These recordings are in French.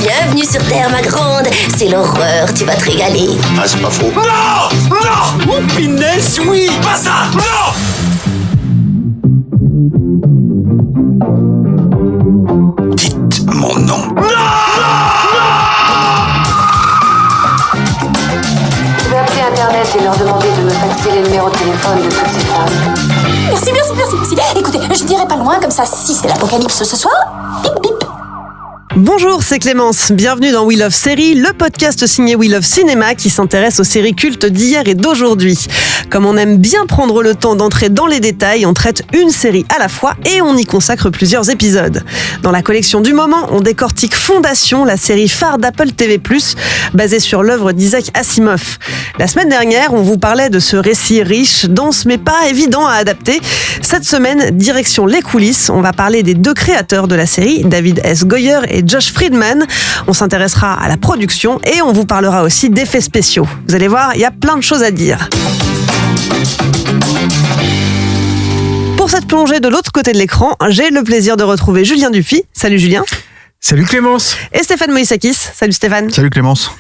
Bienvenue sur Terre, ma grande. C'est l'horreur, tu vas te régaler. Ah, c'est pas faux. Non! Non! Oh, punaise, oui! Pas ça! Non! Dites mon nom. Je vais appeler Internet et leur demander de me faxer les numéros de téléphone de toutes ces femmes. Merci. Écoutez, je dirai pas loin, comme ça, si c'est l'apocalypse ce soir, bip bip. Bonjour, c'est Clémence. Bienvenue dans We Love Série, le podcast signé We Love Cinéma qui s'intéresse aux séries cultes d'hier et d'aujourd'hui. Comme on aime bien prendre le temps d'entrer dans les détails, on traite une série à la fois et on y consacre plusieurs épisodes. Dans la collection du moment, on décortique Fondation, la série phare d'Apple TV+, basée sur l'œuvre d'Isaac Asimov. La semaine dernière, on vous parlait de ce récit riche, dense mais pas évident à adapter. Cette semaine, direction les coulisses, on va parler des deux créateurs de la série, David S. Goyer et Josh Friedman. On s'intéressera à la production et on vous parlera aussi d'effets spéciaux. Vous allez voir, il y a plein de choses à dire. Pour cette plongée de l'autre côté de l'écran, j'ai le plaisir de retrouver Julien Dupy. Salut Julien. Salut Clémence. Et Stéphane Moïsakis. Salut Stéphane. Salut Clémence.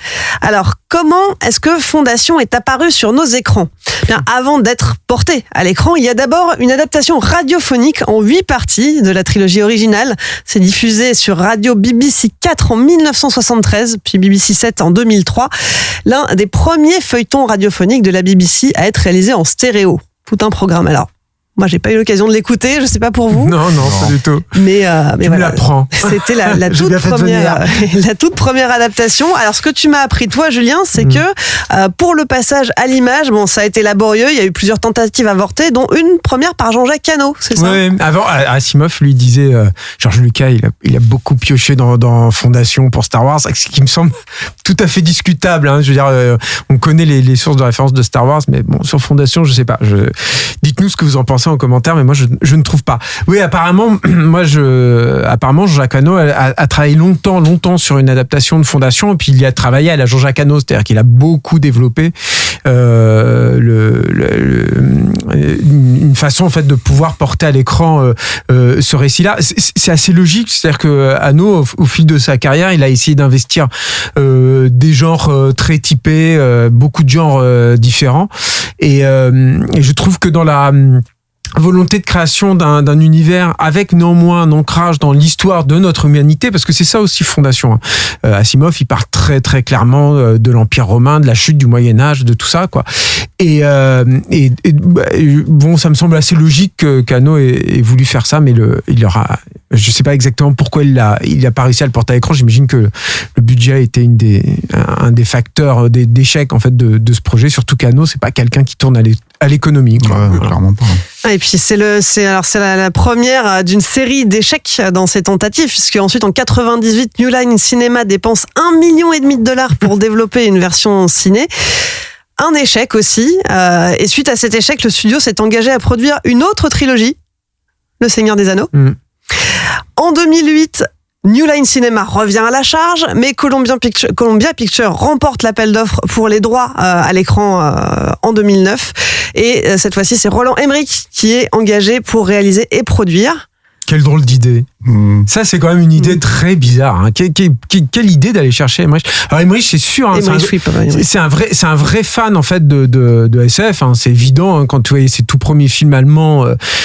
Alors, comment est-ce que Fondation est apparue sur nos écrans ? Bien, avant d'être porté à l'écran, il y a d'abord une adaptation radiophonique en 8 parties de la trilogie originale. C'est diffusé sur radio BBC 4 en 1973, puis BBC 7 en 2003. L'un des premiers feuilletons radiophoniques de la BBC à être réalisé en stéréo. Tout un programme alors. Moi, j'ai pas eu l'occasion de l'écouter, je sais pas pour vous. Non, pas du tout. Mais tu voilà, me l'apprends. C'était la toute première adaptation. Alors, ce que tu m'as appris, toi, Julien, c'est que pour le passage à l'image, bon, ça a été laborieux. Il y a eu plusieurs tentatives avortées, dont une première par Jean-Jacques Hano, c'est ça ? Oui, avant, Asimov lui disait, Georges Lucas, il a beaucoup pioché dans Fondation pour Star Wars, ce qui me semble tout à fait discutable. Hein. Je veux dire, on connaît les sources de référence de Star Wars, mais bon, sur Fondation, je sais pas. Dites-nous ce que vous en pensez en commentaire, mais moi je ne trouve pas. Oui, apparemment Jean-Jacques Hano a travaillé longtemps sur une adaptation de Fondation, et puis il y a travaillé à la Jean-Jacques Hano, c'est-à-dire qu'il a beaucoup développé une façon en fait de pouvoir porter à l'écran ce récit-là. C'est assez logique, c'est-à-dire que Hano, au fil de sa carrière, il a essayé d'investir des genres très typés, beaucoup de genres différents, et je trouve que dans la volonté de création d'un univers avec néanmoins un ancrage dans l'histoire de notre humanité, parce que c'est ça aussi Fondation. Asimov, il part très très clairement de l'Empire romain, de la chute du Moyen-Âge, de tout ça, quoi. Et bon, ça me semble assez logique qu'Hano ait voulu faire ça, mais je sais pas exactement pourquoi il a pas réussi à le porter à l'écran. J'imagine que le budget a été un des facteurs d'échec en fait de ce projet, surtout qu'Hano, c'est pas quelqu'un qui tourne à l'économie, quoi. Ouais, clairement pas. Et puis c'est la première d'une série d'échecs dans ces tentatives, puisque ensuite en 98, New Line Cinema dépense $1,5 million pour développer une version ciné. Un échec aussi. Et suite à cet échec, le studio s'est engagé à produire une autre trilogie, Le Seigneur des Anneaux. En 2008, New Line Cinema revient à la charge, mais Columbia Pictures remporte l'appel d'offres pour les droits à l'écran en 2009. Et cette fois-ci, c'est Roland Emmerich qui est engagé pour réaliser et produire. Quelle drôle d'idée. Ça, c'est quand même une idée très bizarre. Hein. Quelle idée d'aller chercher Emmerich. Alors Emmerich, c'est sûr, hein, c'est un vrai fan en fait de SF. Hein. C'est évident, hein, quand tu voyais ses tout premiers films allemands,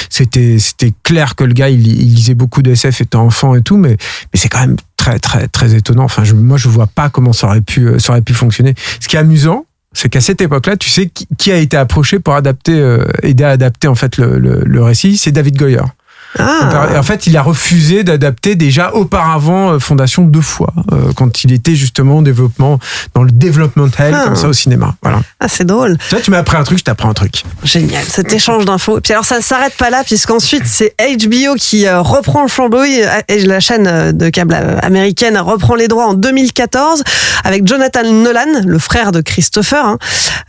c'était clair que le gars il lisait beaucoup de SF étant enfant et tout, mais c'est quand même très très très étonnant. Enfin, moi je vois pas comment ça aurait pu fonctionner. Ce qui est amusant, c'est qu'à cette époque-là, tu sais qui a été approché pour aider à adapter en fait le récit, c'est David Goyer. En fait, il a refusé d'adapter déjà auparavant Fondation 2 fois, quand il était justement dans le development hell, comme ça au cinéma. Voilà. Ah, c'est drôle. Tu m'as appris un truc, je t'apprends un truc. Génial, cet échange d'infos. Et puis alors, ça ne s'arrête pas là, puisqu'ensuite, c'est HBO qui reprend le flambeau. La chaîne de câble américaine reprend les droits en 2014 avec Jonathan Nolan, le frère de Christopher,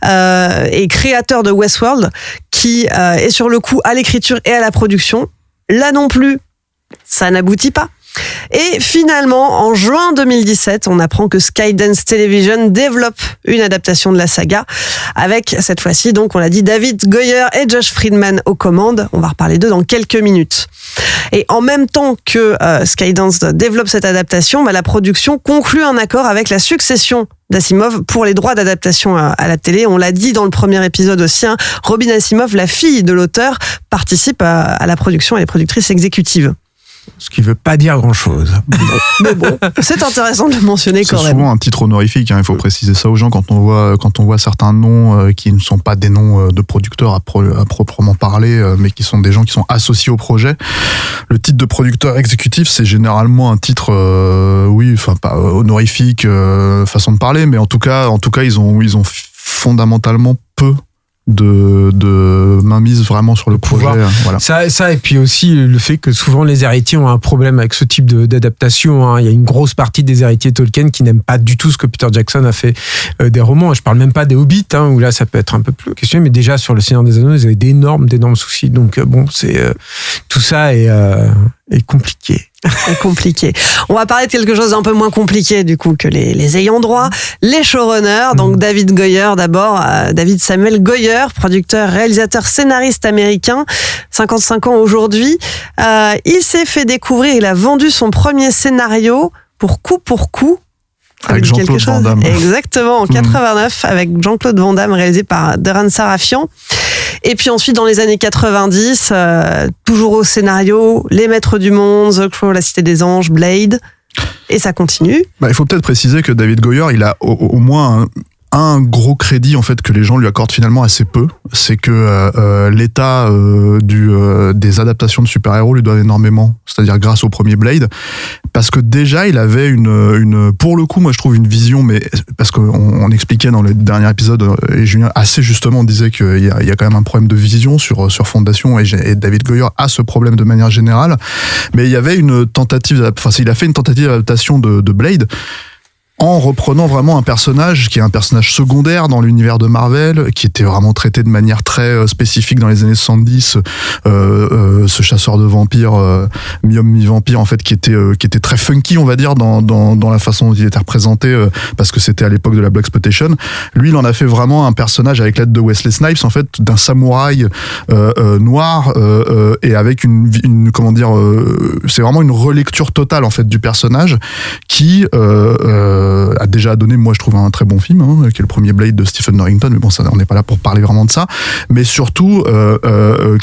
et créateur de Westworld, qui est sur le coup à l'écriture et à la production. Là non plus, ça n'aboutit pas. Et finalement, en juin 2017, on apprend que Skydance Television développe une adaptation de la saga avec, cette fois-ci, donc on l'a dit, David Goyer et Josh Friedman aux commandes. On va reparler d'eux dans quelques minutes. Et en même temps que Skydance développe cette adaptation, la production conclut un accord avec la succession d'Asimov pour les droits d'adaptation à la télé. On l'a dit dans le premier épisode aussi, Robin Asimov, la fille de l'auteur, participe à la production, elle est productrice exécutive. Ce qui veut pas dire grand-chose. Mais bon, c'est intéressant de le mentionner quand même. C'est souvent un titre honorifique, il faut préciser ça aux gens quand on voit certains noms qui ne sont pas des noms de producteurs à proprement parler, mais qui sont des gens qui sont associés au projet. Le titre de producteur exécutif, c'est généralement un titre, pas honorifique, façon de parler, mais en tout cas, ils ont fondamentalement peu de mainmise vraiment sur le projet. Voilà. Ça, et puis aussi le fait que souvent les héritiers ont un problème avec ce type d'adaptation. Il y a une grosse partie des héritiers Tolkien qui n'aiment pas du tout ce que Peter Jackson a fait des romans. Je parle même pas des Hobbits, où là ça peut être un peu plus questionné, mais déjà sur Le Seigneur des Anneaux, ils avaient d'énormes soucis. Donc tout ça est compliqué. Compliqué. On va parler de quelque chose d'un peu moins compliqué du coup que les ayants droit, les showrunners. Donc David Goyer d'abord, David Samuel Goyer, producteur, réalisateur, scénariste américain, 55 ans aujourd'hui. Il s'est fait découvrir, il a vendu son premier scénario pour coup. Avec Jean-Claude Van Damme. Exactement, en 89, avec Jean-Claude Van Damme, réalisé par Darren Sarafian. Et puis ensuite, dans les années 90, toujours au scénario, Les Maîtres du Monde, The Crow, La Cité des Anges, Blade. Et ça continue. Il faut peut-être préciser que David Goyer, il a au moins un gros crédit en fait que les gens lui accordent finalement assez peu, c'est que l'état des adaptations de super-héros lui doit énormément, c'est-à-dire grâce au premier Blade, parce que déjà il avait une pour le coup moi je trouve une vision, mais parce qu'on expliquait dans le dernier épisode et Julien assez justement disait qu'il y a quand même un problème de vision sur Fondation et David Goyer a ce problème de manière générale, mais il y avait il a fait une tentative d'adaptation de Blade en reprenant vraiment un personnage qui est un personnage secondaire dans l'univers de Marvel, qui était vraiment traité de manière très spécifique dans les années 70, ce chasseur de vampires, mi-homme mi-vampire en fait, qui était très funky on va dire dans la façon dont il était représenté, parce que c'était à l'époque de la blaxploitation. Lui il en a fait vraiment un personnage avec l'aide de Wesley Snipes en fait, d'un samouraï noir, et avec une comment dire, c'est vraiment une relecture totale en fait du personnage qui a déjà donné, moi je trouve, un très bon film, qui est le premier Blade de Stephen Norrington, mais bon, ça, on n'est pas là pour parler vraiment de ça, mais surtout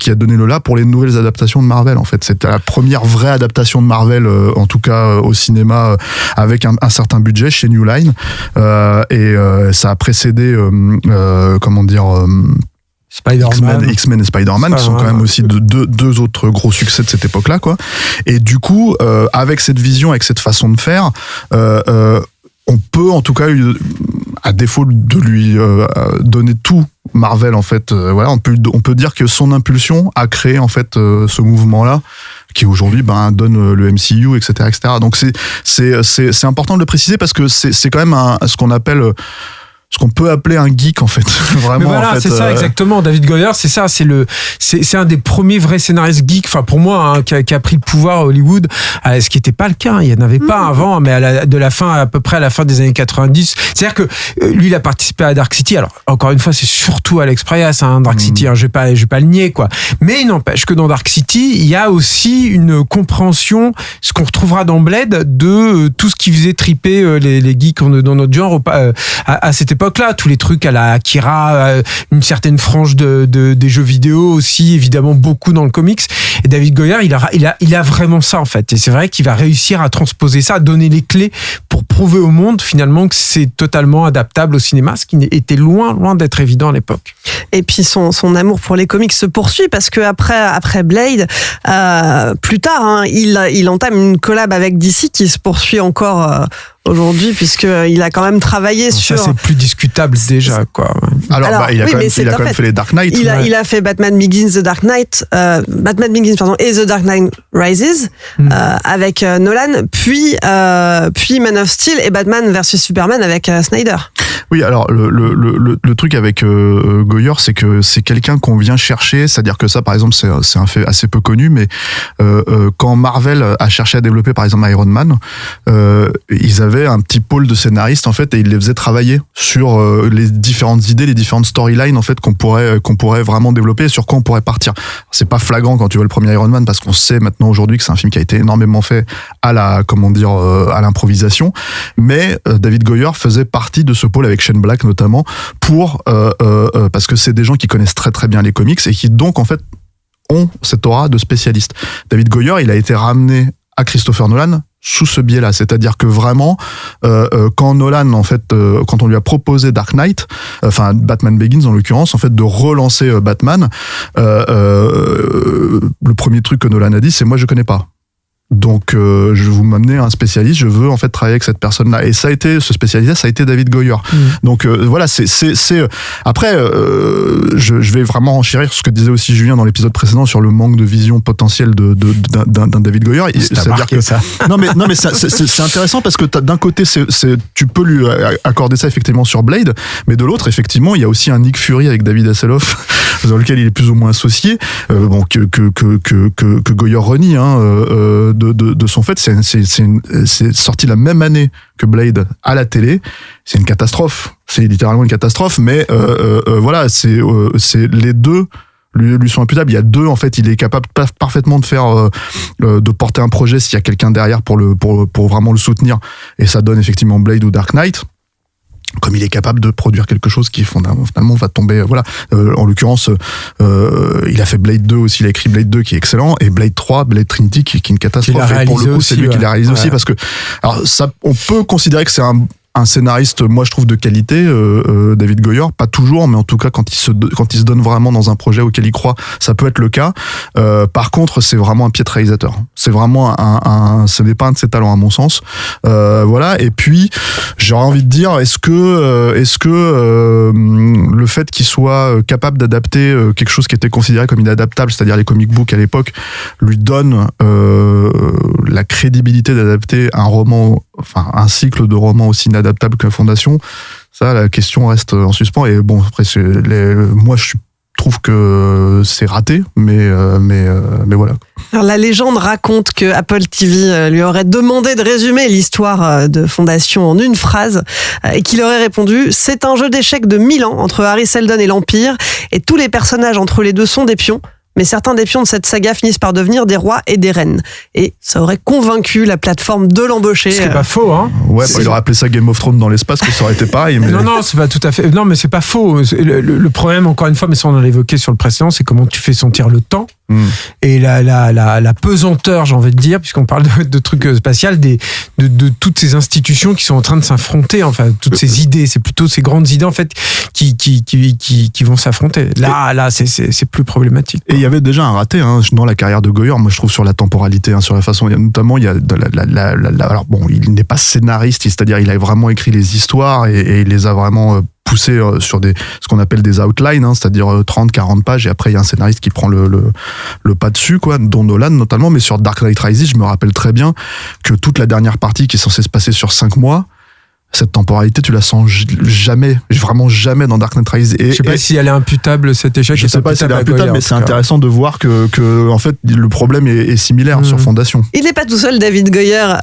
qui a donné le là pour les nouvelles adaptations de Marvel en fait. C'était la première vraie adaptation de Marvel, en tout cas au cinéma, avec un certain budget chez New Line, et ça a précédé X-Men et Spider-Man, qui sont quand même aussi deux autres gros succès de cette époque-là, quoi. Et du coup, avec cette vision, avec cette façon de faire, on peut en tout cas, à défaut de lui donner tout Marvel en fait, on peut dire que son impulsion a créé en fait ce mouvement-là, qui aujourd'hui donne le MCU, etc., etc. Donc c'est important de le préciser parce que c'est quand même ce qu'on peut appeler un geek en fait. Vraiment. Voilà, en fait, c'est ça exactement. David Goyer, c'est ça, c'est un des premiers vrais scénaristes geeks. Enfin pour moi, qui a pris le pouvoir à Hollywood, ce qui n'était pas le cas. Il n'y en avait pas avant, mais à peu près à la fin des années 90. C'est-à-dire que lui, il a participé à Dark City. Alors encore une fois, c'est surtout Alex Proyas, Dark City. Je vais pas le nier, quoi. Mais il n'empêche que dans Dark City, il y a aussi une compréhension, ce qu'on retrouvera dans Blade, de tout ce qui faisait triper les geeks dans notre genre à cette époque. Là, tous les trucs à la Akira, une certaine frange des jeux vidéo aussi, évidemment beaucoup dans le comics. Et David Goyer, il a vraiment ça en fait. Et c'est vrai qu'il va réussir à transposer ça, à donner les clés pour prouver au monde finalement que c'est totalement adaptable au cinéma, ce qui était loin d'être évident à l'époque. Et puis son amour pour les comics se poursuit parce que après Blade, plus tard, il entame une collab avec DC qui se poursuit encore. Aujourd'hui, puisqu'il a quand même travaillé sur... Ça, c'est plus discutable déjà, quoi. Alors il a quand même fait les Dark Knight. Il a fait Batman Begins, The Dark Knight, et The Dark Knight Rises, avec Nolan, puis Man of Steel et Batman vs Superman avec Snyder. Oui, alors le truc avec Goyer, c'est que c'est quelqu'un qu'on vient chercher, c'est-à-dire que ça, par exemple, c'est un fait assez peu connu, mais quand Marvel a cherché à développer, par exemple, Iron Man, ils avaient un petit pôle de scénaristes, en fait, et ils les faisaient travailler sur les différentes idées, les différentes storylines, en fait, qu'on pourrait vraiment développer et sur quoi on pourrait partir. C'est pas flagrant quand tu vois le premier Iron Man, parce qu'on sait maintenant aujourd'hui que c'est un film qui a été énormément fait à l'improvisation, mais David Goyer faisait partie de ce pôle avec Shane Black notamment parce que c'est des gens qui connaissent très très bien les comics et qui donc en fait ont cette aura de spécialiste. David Goyer, il a été ramené à Christopher Nolan sous ce biais-là, c'est-à-dire que vraiment quand Nolan en fait quand on lui a proposé Dark Knight, enfin Batman Begins en l'occurrence, en fait de relancer Batman, le premier truc que Nolan a dit, c'est moi je connais pas. Donc je vais vous m'amener un spécialiste, je veux en fait travailler avec cette personne-là, et ça a été ce spécialiste, ça a été David Goyer. Donc voilà, c'est après je vais vraiment renchérir ce que disait aussi Julien dans l'épisode précédent sur le manque de vision potentielle d'un David Goyer. C'est-à-dire que ça. Non mais c'est intéressant parce que d'un côté tu peux lui accorder ça effectivement sur Blade, mais de l'autre effectivement il y a aussi un Nick Fury avec David Hasselhoff dans lequel il est plus ou moins associé, que Goyer renie de son fait. C'est sorti la même année que Blade à la télé. C'est une catastrophe. C'est littéralement une catastrophe, mais voilà, c'est les deux lui sont imputables. Il y a deux, en fait, il est capable parfaitement de faire de porter un projet s'il y a quelqu'un derrière pour vraiment le soutenir, et ça donne effectivement Blade ou Dark Knight. Comme il est capable de produire quelque chose qui fondamentalement va tomber, voilà. En l'occurrence, il a fait Blade 2 aussi, il a écrit Blade 2 qui est excellent, et Blade 3, Blade Trinity qui est une catastrophe. Et pour le coup, c'est lui qui l'a réalisé aussi, parce que, alors ça, on peut considérer que c'est un scénariste, moi je trouve, de qualité, David Goyer, pas toujours, mais en tout cas quand il se donne vraiment dans un projet auquel il croit, ça peut être le cas. Par contre, c'est vraiment un pied de réalisateur. C'est vraiment ce n'est pas un de ses talents à mon sens. Voilà. Et puis j'aurais envie de dire, est-ce que le fait qu'il soit capable d'adapter quelque chose qui était considéré comme inadaptable, c'est-à-dire les comic books à l'époque, lui donne la crédibilité d'adapter un cycle de romans aussi inadaptable que la Fondation, ça, la question reste en suspens. Et bon, après, moi, je trouve que c'est raté, mais voilà. Alors, la légende raconte que Apple TV lui aurait demandé de résumer l'histoire de Fondation en une phrase, et qu'il aurait répondu: c'est un jeu d'échecs de 1000 ans entre Harry Seldon et l'Empire, et tous les personnages entre les deux sont des pions. Mais certains des pions de cette saga finissent par devenir des rois et des reines. Et ça aurait convaincu la plateforme de l'embaucher. Ce qui est pas faux, hein. Ouais, il aurait appelé ça Game of Thrones dans l'espace, que ça aurait été pareil. Mais... Non, c'est pas tout à fait. Non, mais c'est pas faux. Le problème, encore une fois, mais ça on l'a évoqué sur le précédent, c'est comment tu fais sentir le temps. Et la pesanteur, j'ai envie de dire, puisqu'on parle de trucs spatial, de toutes ces institutions qui sont en train de s'affronter, enfin, toutes ces idées, c'est plutôt ces grandes idées, en fait, qui vont s'affronter. Là, c'est plus problématique. Et il y avait déjà un raté, hein, dans la carrière de Goyer, moi je trouve, sur la temporalité, hein, sur la façon, notamment, il y a alors bon, il n'est pas scénariste, c'est-à-dire il a vraiment écrit les histoires et il les a vraiment poussé sur ce qu'on appelle des outlines, hein, c'est-à-dire 30-40 pages, et après il y a un scénariste qui prend le pas dessus, quoi, dont Nolan notamment. Mais sur Dark Knight Rises, je me rappelle très bien que toute la dernière partie, qui est censée se passer sur 5 mois, cette temporalité, tu la sens jamais, vraiment jamais dans Dark Knight Rises. Je sais pas si elle est imputable, cet échec. Je sais pas si elle est imputable, mais c'est intéressant de voir que en fait, le problème est similaire sur Fondation. Il n'est pas tout seul, David Goyer,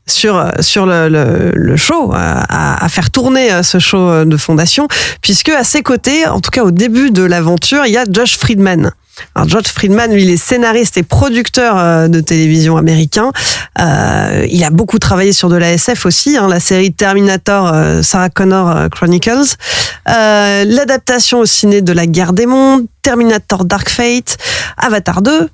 sur le show, à faire tourner ce show de Fondation, puisque à ses côtés, en tout cas au début de l'aventure, il y a Josh Friedman. Alors Josh Friedman, lui, il est scénariste et producteur de télévision américain. Il a beaucoup travaillé sur de la SF aussi, hein, la série Terminator, Sarah Connor Chronicles, l'adaptation au ciné de La Guerre des Mondes, Terminator Dark Fate, Avatar 2.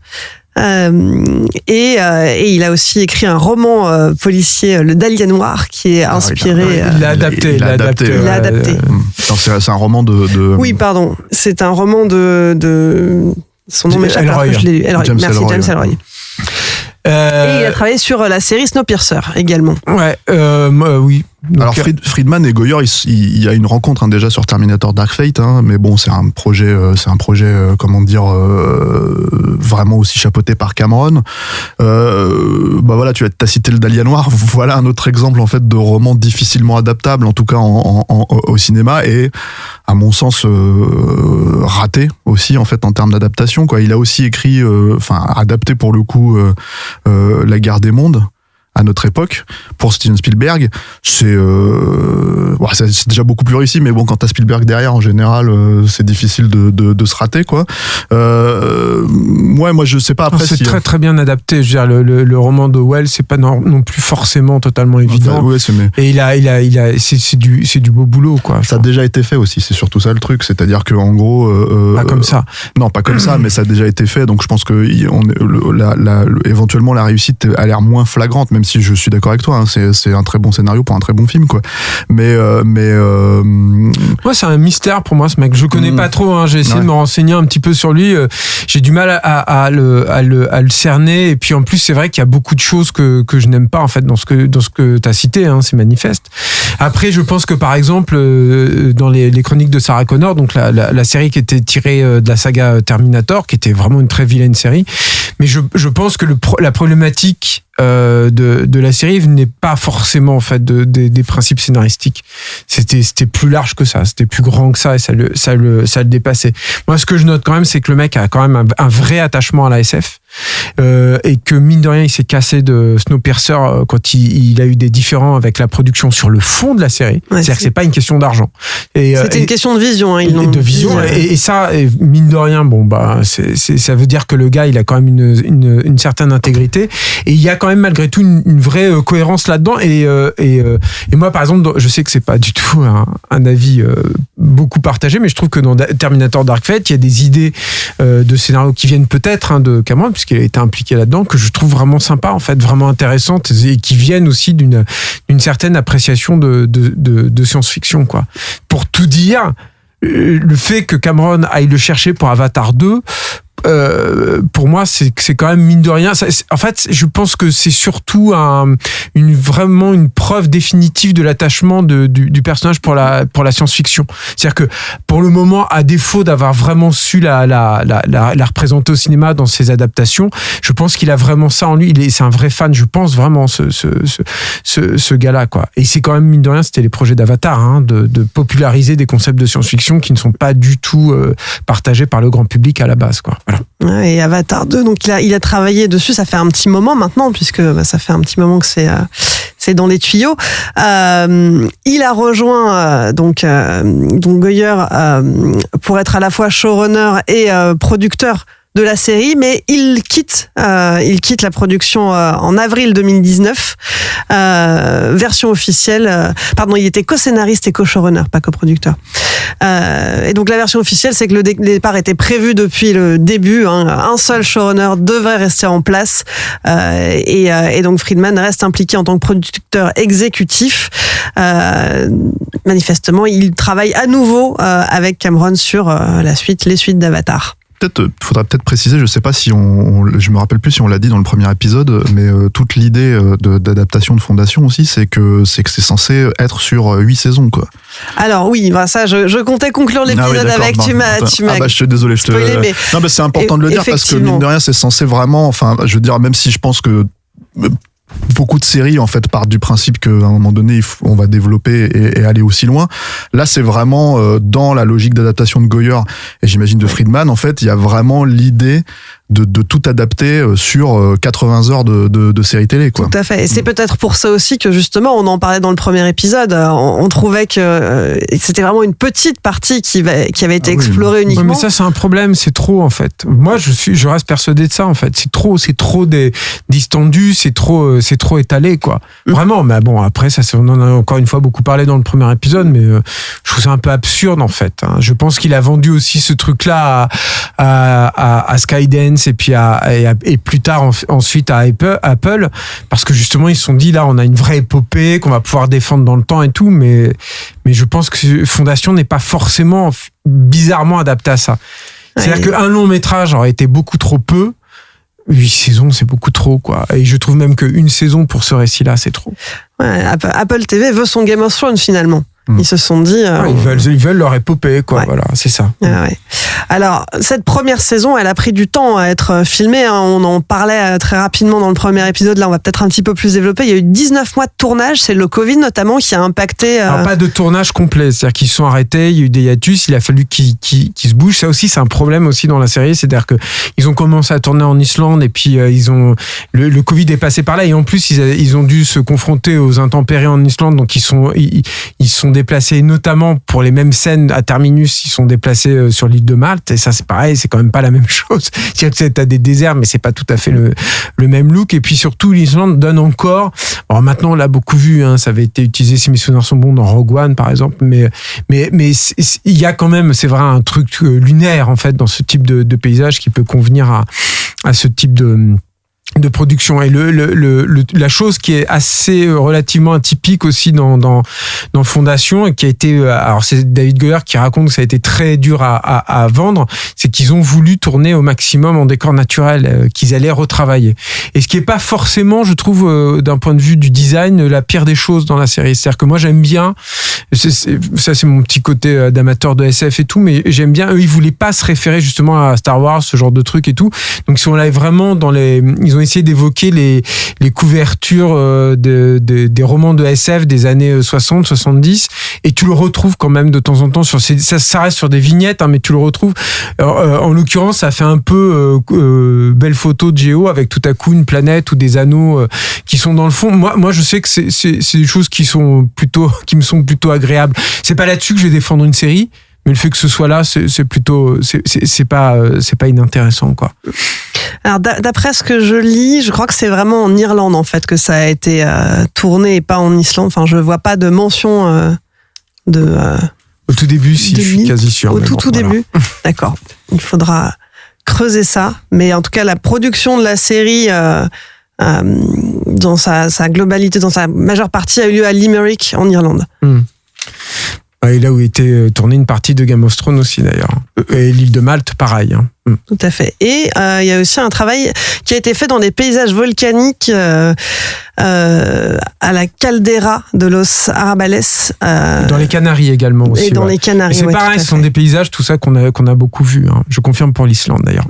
Et il a aussi écrit un roman policier, Le Dahlia Noir, qui est inspiré. Il l'a adapté. C'est un roman de. Oui, pardon. C'est un roman de. Son nom m'échappe, après je l'ai lu. James Ellroy. Et il a travaillé sur la série Snowpiercer également. Ouais, oui. Donc, alors Friedman et Goyer, il y a une rencontre déjà sur Terminator Dark Fate, mais bon, c'est un projet, comment dire, vraiment aussi chapeauté par Cameron. Voilà, tu as cité le Dahlia Noir. Voilà un autre exemple en fait de roman difficilement adaptable, en tout cas au cinéma, et à mon sens raté aussi en fait en termes d'adaptation. Quoi, il a aussi écrit, adapté pour le coup, La Guerre des Mondes à notre époque pour Steven Spielberg. C'est déjà beaucoup plus réussi, mais bon, quand t'as Spielberg derrière, en général, c'est difficile de se rater, quoi. Moi je sais pas après. C'est très très bien adapté. Je veux dire, le roman de Wells, c'est pas non plus forcément totalement évident. Et c'est du beau boulot, quoi. Ça a déjà été fait aussi. C'est surtout ça le truc, c'est-à-dire que en gros, pas comme ça. Non, pas comme ça, mais ça a déjà été fait. Donc je pense que éventuellement la réussite a l'air moins flagrante, même si je suis d'accord avec toi, hein, c'est un très bon scénario pour un très bon film, quoi. Mais moi, c'est un mystère pour moi, ce mec. Je connais pas trop, hein. J'ai essayé de me renseigner un petit peu sur lui. J'ai du mal à le cerner. Et puis en plus, c'est vrai qu'il y a beaucoup de choses que je n'aime pas en fait dans ce que t'as cité, hein, c'est manifeste. Après, je pense que par exemple, dans les chroniques de Sarah Connor, donc la série qui était tirée de la saga Terminator, qui était vraiment une très vilaine série, mais je pense que la problématique de la série n'est pas forcément en fait des principes scénaristiques. C'était plus large que ça, c'était plus grand que ça, et ça le dépassait. Moi, ce que je note quand même, c'est que le mec a quand même un vrai attachement à la SF, et que mine de rien, il s'est cassé de Snowpiercer quand il a eu des différends avec la production sur le fond de la série. Ouais, c'est-à-dire que c'est pas une question d'argent. C'était une question de vision. Hein, de vision. Et ça, mine de rien, ça veut dire que le gars, il a quand même une certaine intégrité, et il y a quand même malgré tout une vraie cohérence là-dedans. Et moi, par exemple, je sais que c'est pas du tout un avis beaucoup partagé, mais je trouve que dans Terminator Dark Fate, il y a des idées de scénario qui viennent peut-être de Cameron, puisqu'il a été impliqué là-dedans, que je trouve vraiment sympa, en fait, vraiment intéressantes, et qui viennent aussi d'une certaine appréciation de science-fiction, quoi. Pour tout dire, le fait que Cameron aille le chercher pour Avatar 2, pour moi, c'est quand même mine de rien. En fait, je pense que c'est surtout vraiment une preuve définitive de l'attachement du personnage pour la science-fiction. C'est-à-dire que pour le moment, à défaut d'avoir vraiment su la représenter au cinéma dans ses adaptations, je pense qu'il a vraiment ça en lui. C'est un vrai fan. Je pense vraiment ce gars-là, quoi. Et c'est quand même mine de rien, c'était les projets d'Avatar, hein, de populariser des concepts de science-fiction qui ne sont pas du tout partagés par le grand public à la base, quoi. Voilà. Et Avatar 2, donc il a travaillé dessus, ça fait un petit moment maintenant, puisque ça fait un petit moment que c'est dans les tuyaux. Il a rejoint donc Goyer pour être à la fois showrunner et producteur de la série, mais il quitte la production en avril 2019. Version officielle, il était co-scénariste et co-showrunner, pas co-producteur. Et donc la version officielle, c'est que le départ était prévu depuis le début. Un seul showrunner devrait rester en place, et donc Friedman reste impliqué en tant que producteur exécutif. Manifestement, il travaille à nouveau avec Cameron sur les suites d'Avatar. Faudra peut-être préciser, je sais pas si je me rappelle plus si on l'a dit dans le premier épisode, mais toute l'idée d'adaptation de Fondation aussi, c'est que c'est censé être sur 8 saisons, quoi. Alors oui, ça, je comptais conclure l'épisode avec, tu m'as je suis désolé, spoilé, mais non, mais c'est important de le dire parce que mine de rien, c'est censé vraiment, je veux dire, même si je pense que beaucoup de séries en fait partent du principe qu'à un moment donné on va développer et aller aussi loin. Là, c'est vraiment dans la logique d'adaptation de Goyer et j'imagine de Friedman, en fait, il y a vraiment l'idée de tout adapter sur 80 heures de séries télé, quoi. Tout à fait. Et c'est peut-être pour ça aussi que justement, on en parlait dans le premier épisode, on trouvait que c'était vraiment une petite partie qui avait été explorée uniquement. Ouais, mais ça, c'est un problème, c'est trop, en fait. Moi, je reste persuadé de ça, en fait. C'est trop distendu, c'est trop étalé, quoi. Vraiment. Mais bon, après, ça, on en a encore une fois beaucoup parlé dans le premier épisode, mais je trouve ça un peu absurde, en fait. Je pense qu'il a vendu aussi ce truc-là à Skydance, et puis et plus tard ensuite à Apple, parce que justement ils se sont dit, là on a une vraie épopée qu'on va pouvoir défendre dans le temps et tout, mais je pense que Fondation n'est pas forcément bizarrement adapté à ça. C'est-à-dire qu'un long métrage aurait été beaucoup trop peu. 8 saisons, c'est beaucoup trop, quoi. Et je trouve même qu'une saison pour ce récit-là, c'est trop. Ouais, Apple TV veut son Game of Thrones finalement. Ils se sont dit... ils veulent leur épopée, quoi. Ouais. Voilà, c'est ça. Ouais. Alors, cette première saison, elle a pris du temps à être filmée. On en parlait très rapidement dans le premier épisode. Là, on va peut-être un petit peu plus développer. Il y a eu 19 mois de tournage. C'est le Covid, notamment, qui a impacté... Alors, pas de tournage complet. C'est-à-dire qu'ils sont arrêtés, il y a eu des hiatus, il a fallu qu'ils se bougent. Ça aussi, c'est un problème aussi dans la série. C'est-à-dire qu'ils ont commencé à tourner en Islande et puis le Covid est passé par là. Et en plus, ils ont dû se confronter aux intempéries en Islande. Donc, ils sont déplacés, notamment pour les mêmes scènes à Terminus, ils sont déplacés sur l'île de Malte, et ça c'est pareil, c'est quand même pas la même chose. T'as des déserts, mais c'est pas tout à fait le même look. Et puis surtout, l'Islande donne encore, alors maintenant on l'a beaucoup vu, ça avait été utilisé, si mes souvenirs sont bons, dans Rogue One par exemple, mais il y a quand même, c'est vrai, un truc lunaire en fait dans ce type de paysage qui peut convenir à ce type de production. Et la chose qui est assez relativement atypique aussi dans Fondation, et qui a été, alors c'est David Goyer qui raconte que ça a été très dur à vendre, c'est qu'ils ont voulu tourner au maximum en décor naturel, qu'ils allaient retravailler. Et ce qui est pas forcément, je trouve, d'un point de vue du design, la pire des choses dans la série. C'est-à-dire que moi j'aime bien, ça c'est mon petit côté d'amateur de SF et tout, mais j'aime bien, eux ils voulaient pas se référer justement à Star Wars, ce genre de trucs et tout. Donc ils sont là vraiment ils ont essayé d'évoquer les couvertures des romans de SF des années 60, 70, et tu le retrouves quand même de temps en temps ça reste sur des vignettes, mais tu le retrouves. En l'occurrence, ça fait un peu belle photo de Géo avec tout à coup une planète ou des anneaux qui sont dans le fond. Moi, je sais que c'est des choses qui me sont plutôt agréables. C'est pas là-dessus que je vais défendre une série, mais le fait que ce soit là, c'est pas inintéressant, quoi. Alors, d'après ce que je lis, je crois que c'est vraiment en Irlande, en fait, que ça a été tourné et pas en Islande. Enfin, je vois pas de mention au tout début, si, je suis quasi sûr. Au tout début. D'accord. Il faudra creuser ça. Mais en tout cas, la production de la série, dans sa globalité, dans sa majeure partie, a eu lieu à Limerick, en Irlande. Et là où était tournée une partie de Game of Thrones aussi, d'ailleurs. Et l'île de Malte, pareil. Tout à fait. Et il y a aussi un travail qui a été fait dans des paysages volcaniques à la caldeira de Los Arrabales. Dans les Canaries également aussi. Et dans les Canaries, c'est pareil, ce sont des paysages, tout ça qu'on a beaucoup vu. Je confirme pour l'Islande, d'ailleurs.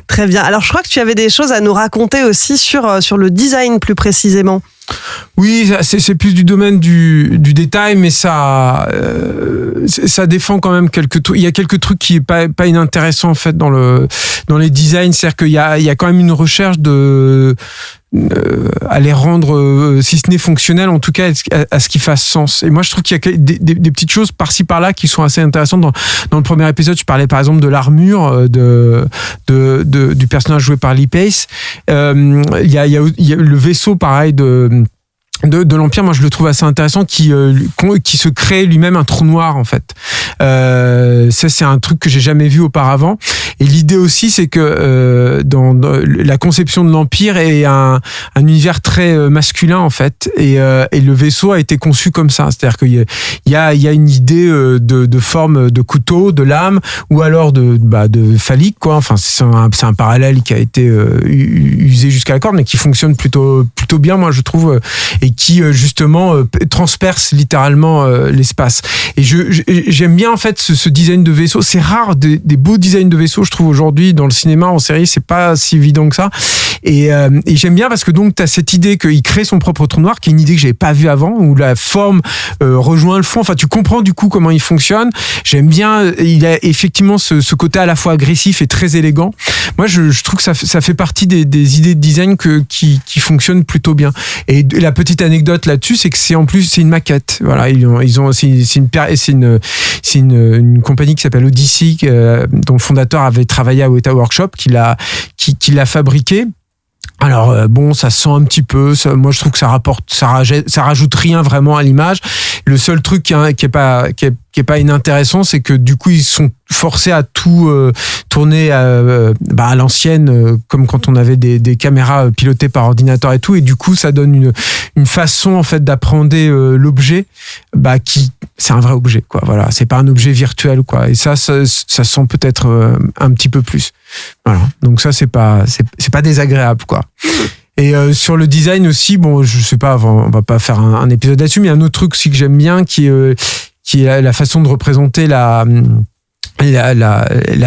Très bien. Alors, je crois que tu avais des choses à nous raconter aussi sur le design, plus précisément. Oui, c'est plus du domaine du détail, mais ça défend quand même quelques trucs. Il y a quelques trucs qui est pas inintéressant en fait dans les designs, c'est-à-dire qu'il y a quand même une recherche à les rendre, si ce n'est fonctionnel, en tout cas à ce qu'ils fassent sens. Et moi, je trouve qu'il y a des petites choses par-ci par-là qui sont assez intéressantes. Dans le premier épisode, je parlais par exemple de l'armure du personnage joué par Lee Pace. Il y a le vaisseau, pareil, de l'Empire, moi je le trouve assez intéressant, qui se crée lui-même un trou noir en fait. Ça c'est un truc que j'ai jamais vu auparavant. Et l'idée aussi c'est que dans la conception de l'Empire est un univers très masculin en fait. Et le vaisseau a été conçu comme ça. C'est-à-dire qu'il y a une idée de forme de couteau, de lame, ou alors de phallique quoi. Enfin c'est un parallèle qui a été usé jusqu'à la corde, mais qui fonctionne plutôt bien moi je trouve. Et qui justement transperce littéralement l'espace. Et j'aime bien en fait ce design de vaisseau. C'est rare des beaux designs de vaisseau, je trouve aujourd'hui dans le cinéma, en série, c'est pas si évident que ça. Et j'aime bien parce que donc t'as cette idée qu'il crée son propre trou noir, qui est une idée que j'avais pas vue avant, où la forme rejoint le fond. Enfin, tu comprends du coup comment il fonctionne. J'aime bien. Il a effectivement ce côté à la fois agressif et très élégant. Moi, je trouve que ça fait partie des idées de design qui fonctionnent plutôt bien. Et la petite anecdote là-dessus, c'est que c'est une maquette. Voilà, c'est une compagnie qui s'appelle Odyssey, dont le fondateur avait travaillé à Weta Workshop, qui l'a fabriqué. Alors ça sent un petit peu. Moi, je trouve que ça rajoute rien vraiment à l'image. Le seul truc qui est pas inintéressant, c'est que du coup ils sont forcés à tout tourner à l'ancienne, comme quand on avait des caméras pilotées par ordinateur et tout. Et du coup, ça donne une façon en fait d'appréhender l'objet, qui c'est un vrai objet quoi. Voilà, c'est pas un objet virtuel quoi. Et ça sent peut-être un petit peu plus. Voilà. Donc ça c'est pas désagréable quoi. Et sur le design aussi, bon, je sais pas, on va pas faire un épisode là-dessus, mais il y a un autre truc aussi que j'aime bien qui est la façon de représenter la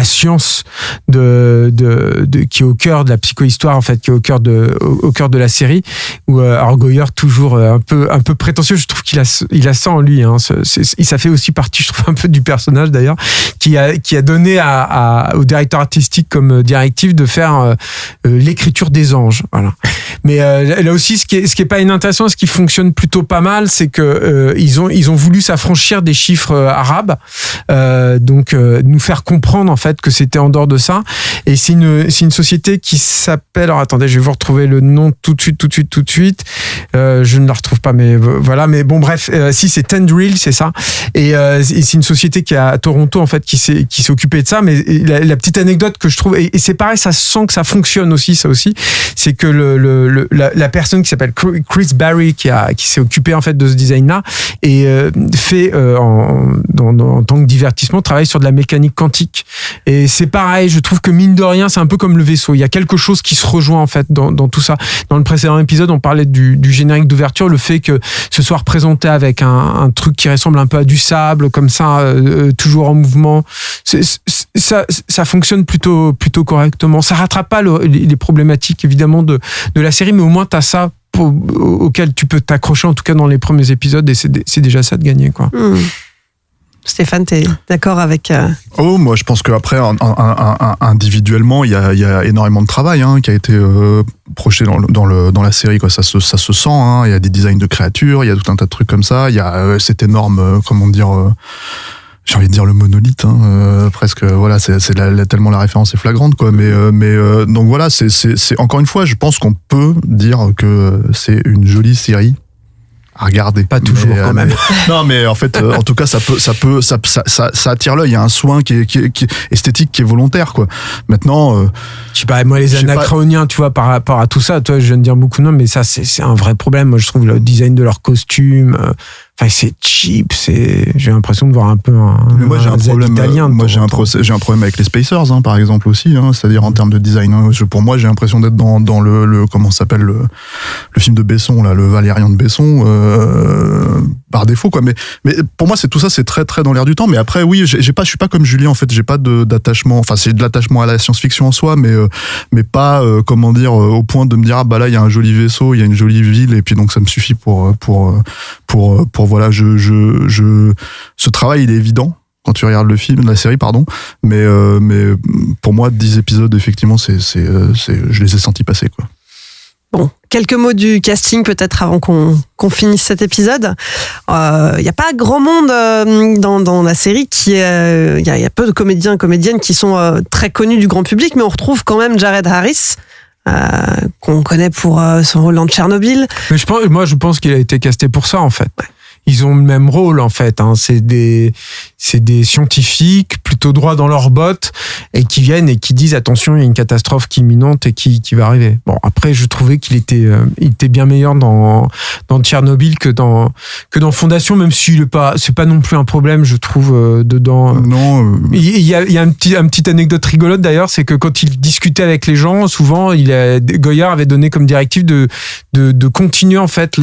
science qui est au cœur de la psychohistoire, en fait, qui est au cœur de la série, où Goyer, toujours un peu prétentieux, je trouve qu'il a ça en lui, hein. Ça fait aussi partie, je trouve, un peu du personnage d'ailleurs, qui a donné au directeur artistique comme directive de faire l'écriture des anges, voilà. Mais là aussi, ce qui est pas inintéressant, ce qui fonctionne plutôt pas mal, c'est que ils ont voulu s'affranchir des chiffres arabes, donc nous faire comprendre en fait que c'était en dehors de ça. Et c'est une société qui s'appelle, alors attendez, je vais vous retrouver le nom tout de suite. Je ne la retrouve pas, mais voilà. Mais bon, bref, si c'est Tendril, c'est ça. Et c'est une société qui est à Toronto en fait, qui s'est occupée de ça. Mais la petite anecdote que je trouve, et c'est pareil, ça sent que ça fonctionne aussi, ça aussi, c'est que la personne qui s'appelle Chris Barry, qui s'est occupé en fait de ce design-là, et fait en tant que divertissement, travaille sur de la mécanique quantique. Et c'est pareil, je trouve que mine de rien, c'est un peu comme le vaisseau. Il y a quelque chose qui se rejoint en fait dans tout ça. Dans le précédent épisode, on parlait du générique d'ouverture, le fait que ce soit représenté avec un truc qui ressemble un peu à du sable, comme ça, toujours en mouvement. Ça fonctionne plutôt correctement. Ça rattrape pas les problématiques évidemment de la série, mais au moins t'as ça auquel tu peux t'accrocher, en tout cas dans les premiers épisodes, et c'est déjà ça de gagner, quoi. Stéphane, t'es d'accord avec Oh, moi je pense qu'après, individuellement, il y a énormément de travail qui a été projeté dans la série, quoi. Ça se sent, il y a des designs de créatures, il y a tout un tas de trucs comme ça, il y a cette énorme, comment dire, j'ai envie de dire le monolithe, presque, voilà, c'est tellement la référence est flagrante, quoi. Mais donc voilà, c'est encore une fois, je pense qu'on peut dire que c'est une jolie série à regarder. Pas toujours, quand même. Non, mais en fait, en tout cas, ça attire l'œil. Il y a un soin qui est esthétique, qui est volontaire, quoi. Maintenant, je sais pas, moi, les anachroniens, tu vois, par rapport à tout ça, toi, je viens de dire beaucoup de noms, mais ça, c'est un vrai problème. Moi, je trouve le design de leurs costumes, enfin, c'est cheap, j'ai l'impression de voir un peu mais moi, j'ai un problème italien. Moi, j'ai un problème avec les Spacers, par exemple, aussi, c'est-à-dire en termes de design. Pour moi, j'ai l'impression d'être dans le comment ça s'appelle, le film de Besson, là, le Valérian de Besson, par défaut, quoi. Mais pour moi, tout ça, c'est très, très dans l'air du temps. Mais après, oui, je suis pas comme Julien, en fait, j'ai pas d'attachement, enfin, c'est de l'attachement à la science-fiction en soi, mais pas, comment dire, au point de me dire, ah, bah là, il y a un joli vaisseau, il y a une jolie ville, et puis donc, ça me suffit pour voilà, ce travail, il est évident quand tu regardes la série, pardon, mais pour moi, 10 épisodes, effectivement, je les ai sentis passer, quoi. Bon, quelques mots du casting peut-être avant qu'on finisse cet épisode. Il n'y a pas grand monde dans la série il y a peu de comédiens et comédiennes qui sont très connus du grand public, mais on retrouve quand même Jared Harris, qu'on connaît pour son rôle dans Tchernobyl. Mais je pense qu'il a été casté pour ça, en fait. Ouais. Ils ont le même rôle, en fait. C'est des scientifiques plutôt droits dans leurs bottes et qui viennent et qui disent attention, il y a une catastrophe qui est imminente et qui va arriver. Bon, après, je trouvais qu'il était bien meilleur dans Tchernobyl que dans Fondation, même si c'est pas non plus un problème, je trouve, dedans. Non. Il y a une petite anecdote rigolote d'ailleurs, c'est que quand il discutait avec les gens, souvent, Goyer avait donné comme directive de continuer en fait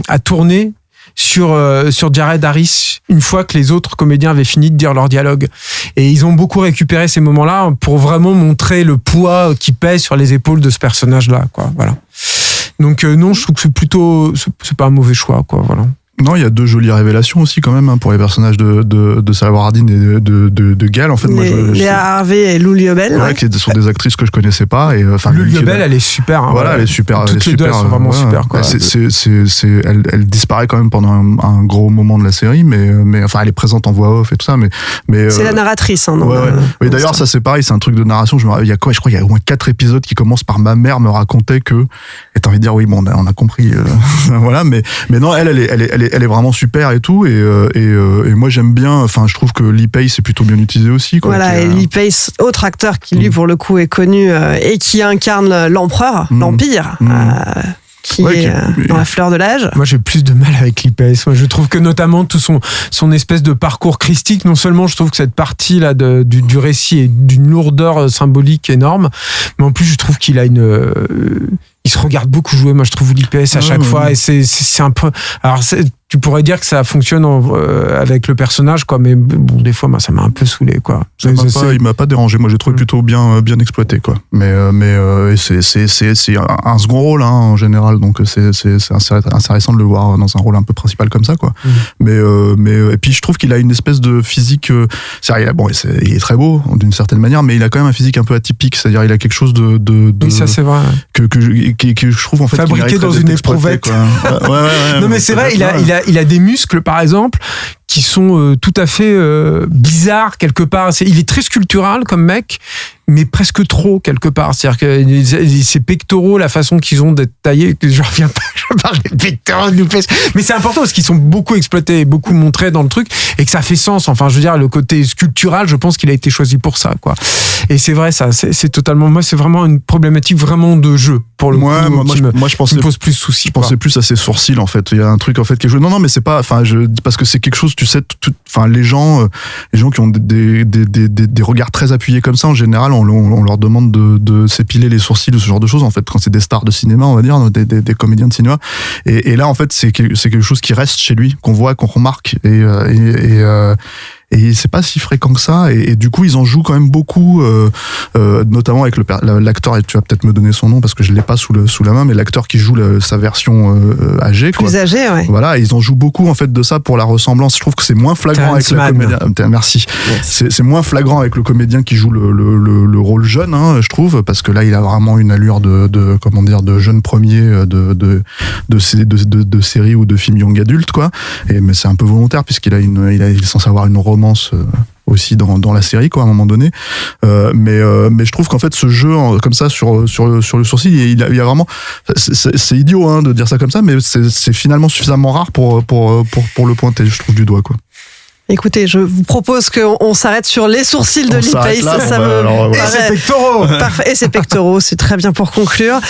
à tourner sur Jared Harris une fois que les autres comédiens avaient fini de dire leur dialogue. Et ils ont beaucoup récupéré ces moments-là pour vraiment montrer le poids qui pèse sur les épaules de ce personnage-là, quoi. Voilà. Donc non, je trouve que c'est pas un mauvais choix, quoi. Voilà. Non, il y a 2 jolies révélations aussi quand même pour les personnages de Sarah Hardin et de Gale. En fait, Léa Harvey et Lou Liobel. Ouais, qui sont des actrices que je connaissais pas. Et Lou Liobel, elle est super. Voilà, elle est super. Toutes les deux, elles sont vraiment super. Quoi. Elle disparaît quand même pendant un gros moment de la série, mais enfin, elle est présente en voix off et tout ça, mais c'est la narratrice. Oui, d'ailleurs, ça c'est pareil, c'est un truc de narration. Je crois qu'il y a au moins 4 épisodes qui commencent par ma mère me racontait que. Et t'as envie de dire oui, bon, on a compris. Voilà, mais non, elle est vraiment super et tout, et moi j'aime bien, enfin je trouve que Lee Pace est plutôt bien utilisé aussi, quoi. Voilà, et Lee Pace, autre acteur qui lui pour le coup est connu et qui incarne l'empereur, l'Empire, qui est dans la fleur de l'âge. Moi j'ai plus de mal avec Lee Pace. Moi je trouve que notamment tout son espèce de parcours christique, non seulement je trouve que cette partie là du récit est d'une lourdeur symbolique énorme, mais en plus je trouve qu'il a ils se regardent beaucoup jouer. Moi, je trouve l'IPS à chaque fois, et c'est un peu. Alors, tu pourrais dire que ça fonctionne avec le personnage, quoi, mais bon, des fois, moi, ça m'a un peu saoulé, quoi. Il m'a pas dérangé. Moi, j'ai trouvé plutôt bien exploité, quoi. Mais c'est un second rôle, hein, en général, donc c'est intéressant de le voir dans un rôle un peu principal comme ça, quoi. Mais et puis je trouve qu'il a une espèce de physique. Il est très beau d'une certaine manière, mais il a quand même un physique un peu atypique. C'est-à-dire, il a quelque chose de oui, ça c'est vrai. Que je trouve en fait fabriqué dans une éprouvette. Non, mais c'est vrai, il a des muscles, par exemple, qui sont tout à fait bizarres quelque part. Il est très sculptural comme mec, mais presque trop quelque part. C'est-à-dire que ses pectoraux, la façon qu'ils ont d'être taillés, je reviens pas, je parle des pectoraux, mais c'est important parce qu'ils sont beaucoup exploités et beaucoup montrés dans le truc, et que ça fait sens. Enfin, je veux dire, le côté sculptural, je pense qu'il a été choisi pour ça, quoi. Et c'est vrai, ça, c'est totalement, moi, c'est vraiment une problématique vraiment de jeu, pour le coup, moi, je pensais, qui me pose plus de soucis. Je pensais plus à ses sourcils, en fait. Il y a un truc, en fait, qui est joué. Non, mais c'est pas, enfin, parce que c'est quelque chose, tu sais, enfin, les gens qui ont des regards très appuyés comme ça, en général, on leur demande de s'épiler les sourcils, ce genre de choses, en fait, quand c'est des stars de cinéma, on va dire, des comédiens de cinéma. Et là, en fait, c'est quelque chose qui reste chez lui, qu'on voit, qu'on remarque, et c'est pas si fréquent que ça, et du coup ils en jouent quand même beaucoup, notamment avec l'acteur, et tu vas peut-être me donner son nom parce que je l'ai pas sous la main, mais l'acteur qui joue sa version âgée, plus âgée, ouais. Voilà, ils en jouent beaucoup en fait de ça pour la ressemblance. Je trouve que c'est moins flagrant avec le comédien. Merci. Yes. C'est moins flagrant avec le comédien qui joue le rôle jeune, hein, je trouve, parce que là il a vraiment une allure de comment dire, de jeune premier de série ou de film young adulte, quoi. Mais c'est un peu volontaire puisqu'il il est censé avoir une romance aussi dans la série, quoi, à un moment donné, mais je trouve qu'en fait ce jeu comme ça sur le sourcil, il y a vraiment, c'est idiot, hein, de dire ça comme ça, mais c'est finalement suffisamment rare pour le pointer, je trouve, du doigt, quoi. Écoutez, je vous propose qu'on s'arrête sur les sourcils de l'IPS. Et ses pectoraux. Parfait. Et ses pectoraux, c'est très bien pour conclure.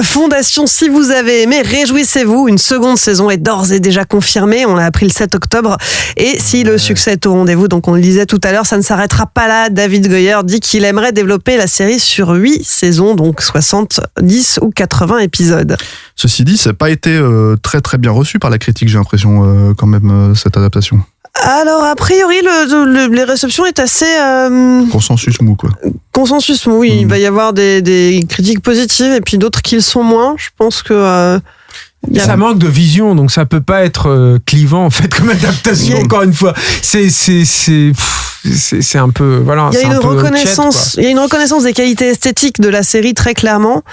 Fondation, si vous avez aimé, réjouissez-vous. Une seconde saison est d'ores et déjà confirmée. On l'a appris le 7 octobre. Et si le succès est au rendez-vous, donc on le disait tout à l'heure, ça ne s'arrêtera pas là. David Goyer dit qu'il aimerait développer la série sur 8 saisons, donc 70 ou 80 épisodes. Ceci dit, ça n'a pas été très très bien reçu par la critique, j'ai l'impression, quand même, cette adaptation. Alors, a priori, les réceptions est assez... Consensus mou, quoi. Consensus mou, oui. Il va y avoir des critiques positives et puis d'autres qui le sont moins. Je pense que... Ça manque de vision, donc ça peut pas être clivant, en fait, comme adaptation, encore une fois. C'est un peu, voilà. Il y a une reconnaissance des qualités esthétiques de la série, très clairement.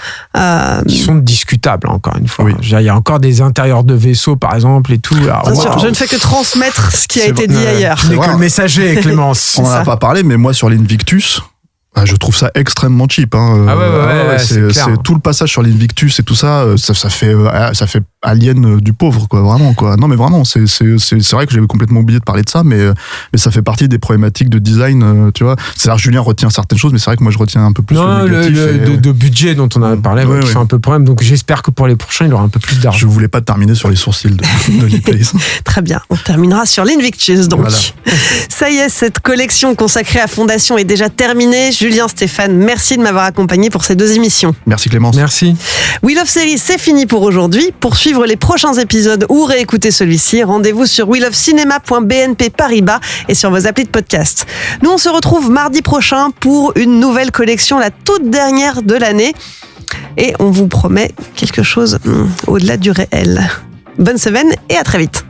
Qui sont discutables, encore une fois. Oui. Il y a encore des intérieurs de vaisseaux, par exemple, et tout. Alors, bien sûr, je ne fais que transmettre ce qui a été dit ailleurs. Tu n'es que le messager, Clémence. On n'en a pas parlé, mais moi, sur l'Invictus, je trouve ça extrêmement cheap, hein. C'est tout le passage sur l'Invictus et tout ça, ça fait Alien du pauvre, quoi, vraiment, quoi. Non, mais vraiment, c'est vrai que j'avais complètement oublié de parler de ça, mais ça fait partie des problématiques de design, tu vois. C'est-à-dire, Julien retient certaines choses, mais c'est vrai que moi je retiens un peu plus de budget dont on a parlé, qui sont un peu problème. Donc j'espère que pour les prochains, il aura un peu plus d'argent. Je voulais pas terminer sur les sourcils de l'IPS. Très bien, on terminera sur l'Invictus, donc. Voilà. Ça y est, cette collection consacrée à Fondation est déjà terminée. Julien, Stéphane, merci de m'avoir accompagné pour ces 2 émissions. Merci Clémence. Merci. We Love Série, c'est fini pour aujourd'hui. Pour suivre les prochains épisodes ou réécouter celui-ci, rendez-vous sur welovecinema.bnp Paribas et sur vos applis de podcast. Nous, on se retrouve mardi prochain pour une nouvelle collection, la toute dernière de l'année. Et on vous promet quelque chose au-delà du réel. Bonne semaine et à très vite.